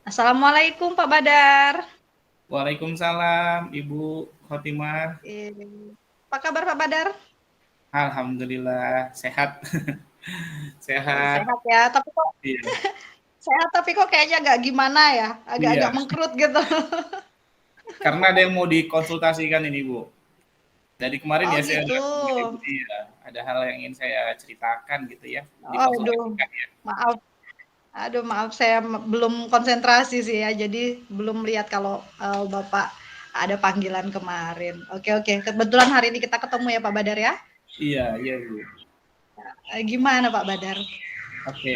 Assalamualaikum Pak Badar. Waalaikumsalam Ibu Khotimah. Apa kabar Pak Badar? Alhamdulillah sehat. Sehat. Sehat ya, tapi kok Iya. sehat tapi kok kayaknya agak gimana ya, agak-agak Iya. mengkerut gitu. Karena ada yang mau dikonsultasikan ini Bu. Dari kemarin Oh ya saya gitu. udah hubungin Ibu, iya. Ada hal yang ingin saya ceritakan gitu ya, Oh, aduh, dikonsultasikan ya. maaf. Aduh, maaf saya belum konsentrasi sih ya, jadi belum lihat kalau Bapak ada panggilan kemarin. Oke, oke. Kebetulan hari ini kita ketemu ya Pak Badar ya. Iya, iya Bu. Gimana Pak Badar? Oke.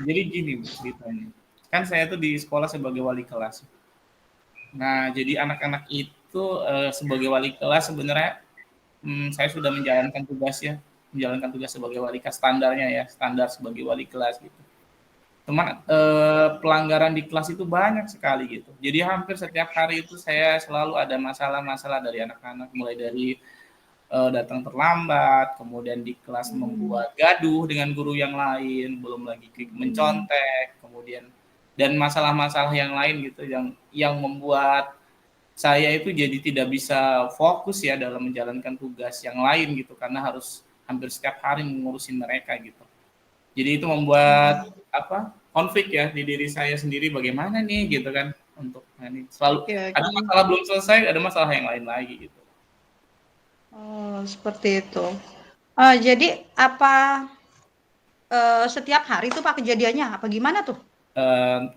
Jadi gini Bu ceritanya. Kan saya tuh di sekolah sebagai wali kelas. Nah, jadi anak-anak itu sebagai wali kelas sebenarnya saya sudah menjalankan tugas ya, menjalankan tugas sebagai wali kelas standarnya ya, standar sebagai wali kelas gitu. Cuman pelanggaran di kelas itu banyak sekali gitu. Jadi hampir setiap hari itu saya selalu ada masalah-masalah dari anak-anak, mulai dari datang terlambat, kemudian di kelas Hmm, membuat gaduh dengan guru yang lain, belum lagi hmm, mencontek, kemudian dan masalah-masalah yang lain gitu yang membuat saya itu jadi tidak bisa fokus ya dalam menjalankan tugas yang lain gitu karena harus hampir setiap hari mengurusin mereka gitu. Jadi itu membuat hmm. apa? Konflik ya di diri saya sendiri bagaimana nih gitu kan untuk ini selalu Oke, ada oke. masalah belum selesai, ada masalah yang lain lagi gitu. Oh, seperti itu. Jadi apa setiap hari tuh Pak kejadiannya? Apa gimana tuh?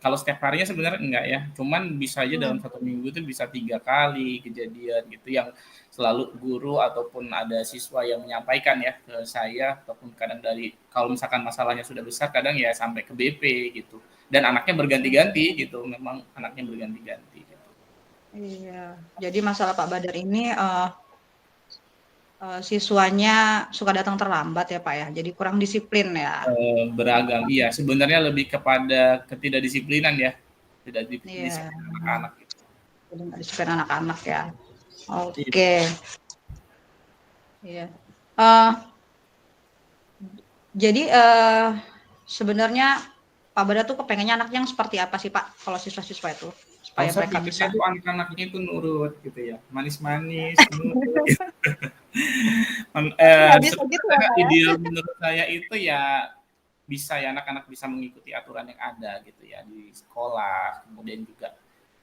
Kalau setiap harinya sebenarnya enggak ya, cuman bisa aja dalam Hmm. satu minggu itu bisa 3 kali kejadian gitu yang selalu guru ataupun ada siswa yang menyampaikan ya ke saya ataupun kadang dari kalau misalkan masalahnya sudah besar kadang ya sampai ke BP gitu dan anaknya berganti-ganti gitu, memang anaknya berganti-ganti gitu. Iya. Jadi masalah Pak Badar ini siswanya suka datang terlambat ya Pak ya. Jadi kurang disiplin ya. Beragam, iya sebenarnya lebih kepada ketidakdisiplinan ya, tidak Iya. disiplin anak-anak gitu. Jadi nggak disiplin anak-anak ya. Iya. Oke. Iya. Eh, jadi sebenarnya Pak Badar tuh kepengennya anaknya yang seperti apa sih Pak? Kalau siswa-siswa itu Kalau supaya saya mereka pinginnya bisa. itu anak-anaknya itu nurut gitu ya, manis-manis, nurut. Tapi nggak bisa gitu ya Sebenarnya Pak ya. ideal menurut saya itu ya bisa ya anak-anak bisa mengikuti aturan yang ada gitu ya di sekolah, kemudian juga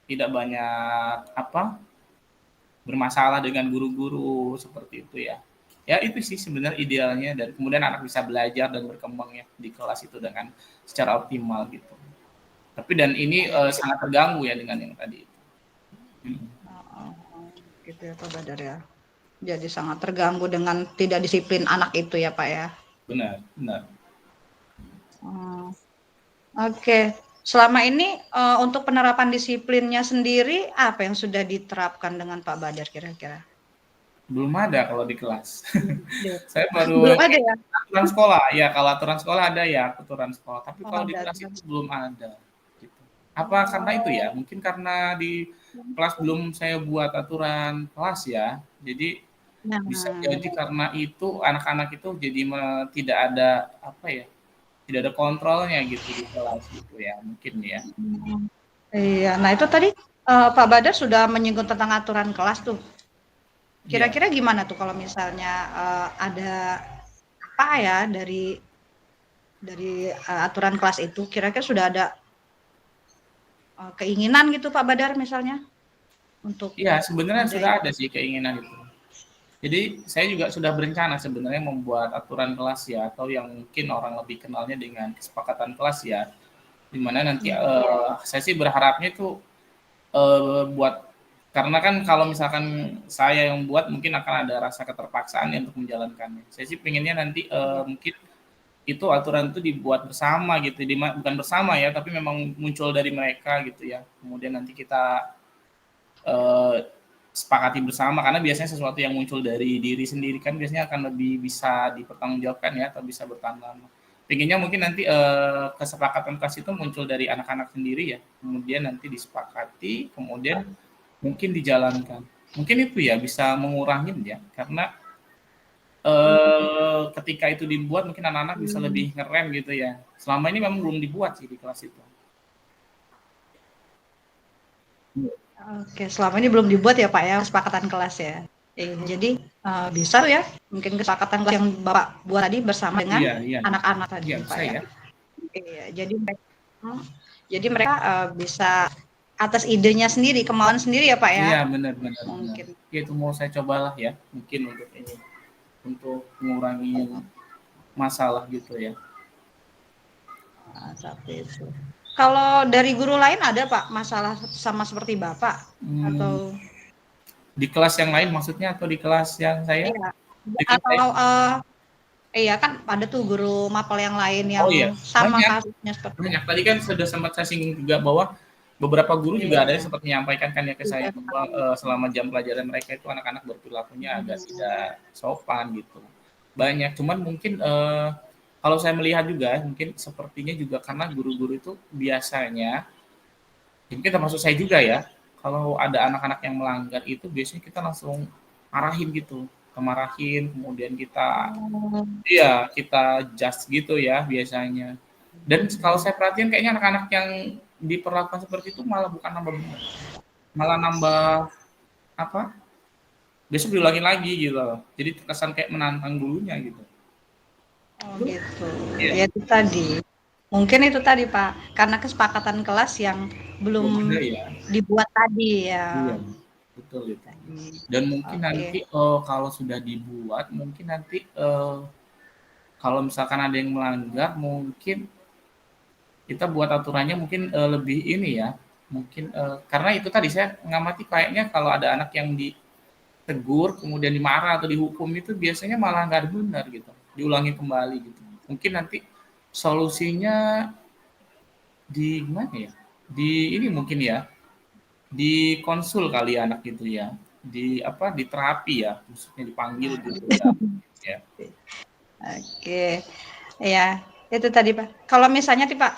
tidak banyak apa bermasalah dengan guru-guru seperti itu ya. Ya itu sih sebenarnya idealnya dan kemudian anak bisa belajar dan berkembang ya di kelas itu dengan secara optimal gitu. Tapi dan ini sangat terganggu ya dengan yang tadi itu. Hmm, Oh, gitu ya Pak Badar ya. Jadi sangat terganggu dengan tidak disiplin anak itu ya Pak ya. benar, benar. Oh, oke. Selama ini untuk penerapan disiplinnya sendiri apa yang sudah diterapkan dengan Pak Badar kira-kira? Belum ada kalau di kelas. Belum. Saya baru Belum ada ya? aturan sekolah, ya kalau aturan sekolah ada ya aturan sekolah, tapi Oh, kalau di ada kelas aturan. itu belum ada gitu. Apa karena itu Oh. ya? Mungkin karena di kelas belum saya buat aturan kelas ya. Jadi bisa Nah, jadi karena itu anak-anak itu jadi tidak ada apa ya? Tidak ada kontrolnya gitu di kelas gitu ya, mungkin ya. iya. Nah itu tadi Pak Badar sudah menyinggung tentang aturan kelas tuh. Iya. Kira-kira gimana tuh kalau misalnya ada apa ya dari aturan kelas itu? Kira-kira sudah ada keinginan gitu Pak Badar misalnya untuk Iya, sebenarnya ada sudah ada sih keinginan itu. Jadi saya juga sudah berencana sebenarnya membuat aturan kelas ya atau yang mungkin orang lebih kenalnya dengan kesepakatan kelas ya. Di mana nanti saya sih berharapnya itu buat karena kan kalau misalkan saya yang buat mungkin akan ada rasa keterpaksaan ya untuk menjalankannya. Saya sih pengennya nanti mungkin itu aturan itu dibuat bersama gitu, bukan bersama ya, tapi memang muncul dari mereka gitu ya. Kemudian nanti kita eh, sepakati bersama karena biasanya sesuatu yang muncul dari diri sendiri kan biasanya akan lebih bisa dipertanggungjawabkan ya atau bisa bertahan lama. Pinginnya mungkin nanti kesepakatan kelas itu muncul dari anak-anak sendiri ya, kemudian nanti disepakati, kemudian mungkin dijalankan. Mungkin itu ya bisa mengurangi ya, karena ketika itu dibuat mungkin anak-anak bisa lebih ngerem gitu ya. Selama ini memang belum dibuat sih di kelas itu. Oke, selama ini belum dibuat ya Pak ya, kesepakatan kelas ya. Jadi bisa tuh ya, mungkin kesepakatan kelas yang Bapak buat tadi bersama dengan Iya, iya. anak-anak Iya, tadi Pak bisa ya. ya. Iya, jadi mereka bisa atas idenya sendiri, kemauan sendiri ya Pak ya, Iya, benar-benar benar. mungkin. Ya, itu mau saya cobalah ya, mungkin untuk ini, untuk mengurangi masalah gitu ya. Nah, seperti itu. Kalau dari guru lain ada Pak masalah sama seperti Bapak Hmm, atau di kelas yang lain maksudnya atau di kelas yang saya? iya, Di kelas saya? atau iya kan ada tuh guru mapel yang lain Oh yang iya, sama banyak. kasusnya seperti Banyak. Bapak. Tadi kan sudah sempat saya singgung juga bahwa beberapa guru juga ada yang Iya, sempat menyampaikan kan ya ke saya iya. bahwa selama jam pelajaran mereka itu anak-anak berperilakunya agak tidak sopan gitu. Banyak, cuman mungkin kalau saya melihat juga mungkin sepertinya juga karena guru-guru itu biasanya, mungkin termasuk saya juga ya, kalau ada anak-anak yang melanggar itu biasanya kita langsung arahin gitu, kita marahin, kemudian kita Oh, iya, kita judge gitu ya biasanya. Dan kalau saya perhatiin kayaknya anak-anak yang diperlakukan seperti itu malah bukan nambah benar, malah nambah apa, besok diulangi lagi gitu loh. Jadi terkesan kayak menantang gurunya gitu. oh gitu. Iya, Ya itu tadi. Mungkin itu tadi Pak, karena kesepakatan kelas yang belum belum ada ya. dibuat tadi ya. Iya, betul itu. Dan mungkin Oke. nanti kalau sudah dibuat, mungkin nanti kalau misalkan ada yang melanggar, mungkin kita buat aturannya mungkin lebih ini ya. Mungkin karena itu tadi saya mengamati kayaknya kalau ada anak yang ditegur, kemudian dimarah atau dihukum itu biasanya malah nggak benar gitu, diulangi kembali gitu. Mungkin nanti solusinya di gimana ya? Di ini mungkin ya, di konsul kali ya anak gitu ya, di apa, di terapi ya, maksudnya dipanggil gitu ya. Ya. Oke. Ya, itu tadi Pak. Kalau misalnya nih Pak,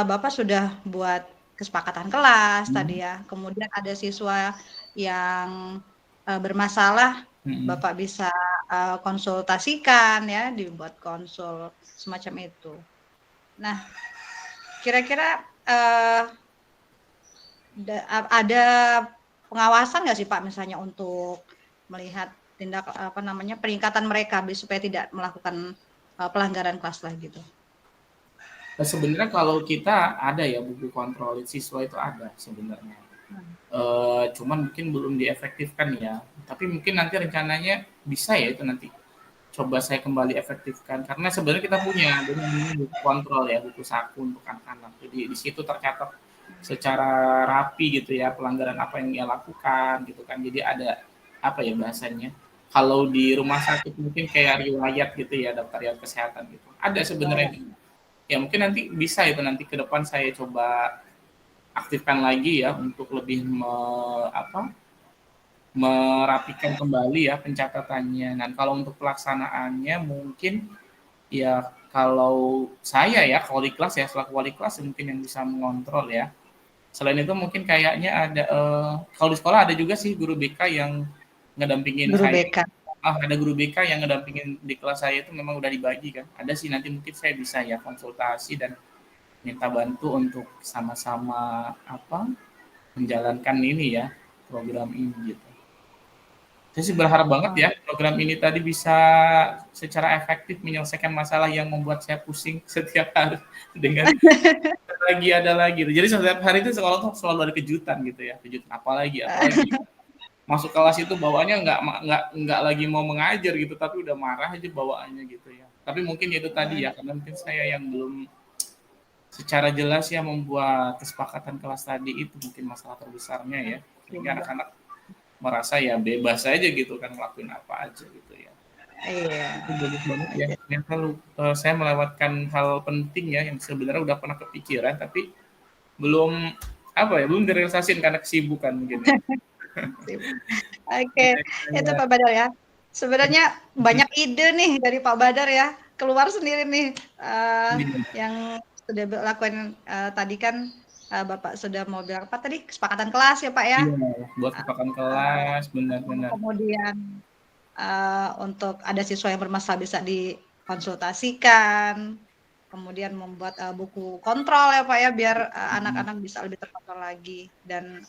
Bapak sudah buat kesepakatan kelas Hmm. tadi ya, kemudian ada siswa yang bermasalah, Hmm. Bapak bisa konsultasikan ya, dibuat konsul semacam itu. Nah, kira-kira ada pengawasan nggak sih Pak misalnya untuk melihat tindak apa namanya peningkatan mereka supaya tidak melakukan pelanggaran kelas lah gitu. Nah, sebenarnya kalau kita ada ya buku kontrol siswa itu ada sebenarnya. Cuman mungkin belum diefektifkan ya. Tapi mungkin nanti rencananya bisa ya itu nanti coba saya kembali efektifkan karena sebenarnya kita punya ada namanya buku kontrol ya, buku saku untuk anak-anak. Jadi di situ tercatat secara rapi gitu ya pelanggaran apa yang ia lakukan gitu kan. Jadi ada apa ya bahasanya? Kalau di rumah sakit mungkin kayak riwayat gitu ya, daftar riwayat kesehatan gitu. Ada sebenarnya. Ya mungkin nanti bisa itu nanti ke depan saya coba aktifkan lagi ya untuk lebih merapikan kembali ya pencatatannya. Dan kalau untuk pelaksanaannya mungkin ya kalau saya ya kalau di kelas ya selaku wali kelas mungkin yang bisa mengontrol ya. Selain itu mungkin kayaknya ada kalau di sekolah ada juga sih guru BK yang ngedampingin Guru saya. BK. Ada guru BK yang ngedampingin di kelas saya itu memang udah dibagi kan. Ada sih nanti mungkin saya bisa ya konsultasi dan minta bantu untuk sama-sama menjalankan ini ya program ini gitu. Saya sih berharap banget ya program ini tadi bisa secara efektif menyelesaikan masalah yang membuat saya pusing setiap hari dengan ada lagi. Jadi setiap hari itu sekolah tuh selalu ada kejutan gitu ya, kejutan apa lagi. Masuk kelas itu bawaannya nggak lagi mau mengajar gitu, tapi udah marah aja bawaannya gitu ya. Tapi mungkin itu tadi ya, karena mungkin saya yang belum secara jelas ya membuat kesepakatan kelas tadi itu mungkin masalah terbesarnya ya. Sehingga anak-anak merasa ya bebas aja gitu kan ngelakuin apa aja gitu ya. Iya. Itu bagus banget ya. Ternyata saya melewatkan hal penting ya yang sebenarnya udah pernah kepikiran tapi belum belum direalisasikan karena kesibukan mungkin ya. Oke, itu Pak Badar ya. Sebenarnya banyak ide nih dari Pak Badar ya. Keluar sendiri nih yang sudah lakukan tadi kan Bapak sudah mau bilang apa tadi kesepakatan kelas ya Pak ya. Iya, buat kesepakatan kelas, benar-benar. Kemudian untuk ada siswa yang bermasalah bisa dikonsultasikan, kemudian membuat buku kontrol ya Pak ya biar anak-anak bisa lebih terkontrol lagi dan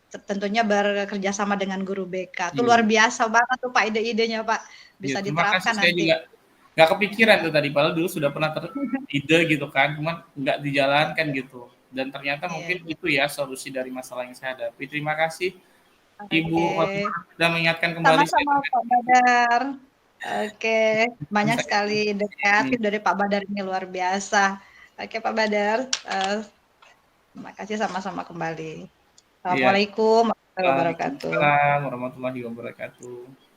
tentunya bekerja sama dengan guru BK. Itu luar Iya. biasa banget tuh Pak ide-idenya Pak, Iya, bisa terima kasih, diterapkan saya nanti. juga nggak kepikiran tuh tadi, padahal dulu sudah pernah ide gitu kan, cuman nggak dijalankan gitu. Dan ternyata Iya mungkin iya. itu ya solusi dari masalah yang saya hadapi. Terima kasih Ibu Oke. Khotimah sudah mengingatkan kembali saya Sama-sama terkait Pak Badar. Oke, dengan banyak saya sekali ide ini. kreatif dari Pak Badar ini luar biasa. Oke Pak Badar, terima kasih sama-sama kembali. Iya, Assalamualaikum warahmatullahi wabarakatuh. Waalaikumsalam warahmatullahi wabarakatuh.